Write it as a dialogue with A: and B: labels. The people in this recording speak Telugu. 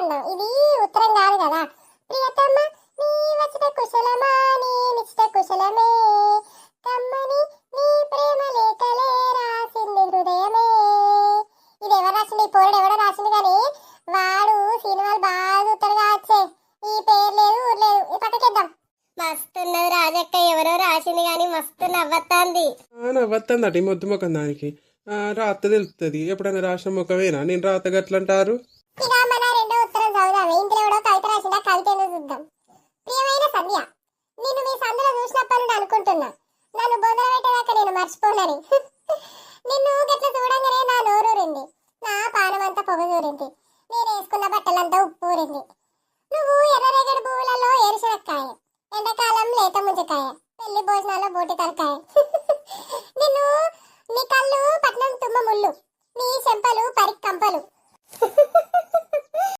A: అందం. ఇది ఉత్తరం కాదు కదా. ప్రియతమ నీ వచ్చిన కుశలమా నీ నిశ్చిత కుశలమే కమ్మని నీ ప్రేమ లేఖలే రాసింది హృదయమే. ఇది ఎవరు రాసింది? ఈ పోరుడు ఎవడో రాసింది కానీ వాడు సినిమాలు బాగా చూస్తాడు కావచ్చే. ఈ పేరు లేదు ఊరు లేదు. ఈ పక్కకేద్దాం. మస్తున్నది రాజక్క, ఎవరో రాసింది కానీ మస్తు నవ్వత్తాంది.
B: నవ్వత్తందట ఈ మొద్దు ముఖం దానికి. రాత తెలుస్తుంది. ఎప్పుడైనా రాసిన ముఖమేనా నేను రాత గట్లంటారు?
A: ఇక మన రెండో ఉత్తరం చదువుదామే. ఇంట్లో ఎవడో కవిత రాసిందా, కవిత ఏందో చూద్దాం. ప్రియమైన సంధ్య, నిన్ను మీ సందులో చూసినప్పటి నుండి అనుకుంటున్నా నన్ను బొందర పెట్టేదాకా నేను మర్చిపోనని. నిన్ను గట్ల చూడంగానే నా నోరూరింది, నా పానమంతా పొగజూరింది, నేను వేసుకున్న బట్టలంతా ఉప్పూరింది. నువ్వు ఎర్రరేగడి పువ్వులలో ఏరుశనక్కాయ, ఎండాకాలం లేత ముంజకాయ, పెళ్లి భోజనాల్లో బోటి తలకాయ. నిన్ను నీ కళ్ళు పట్నం తుమ్మ ముళ్ళు, నీ చెంపలు పరిక్ కంపలు,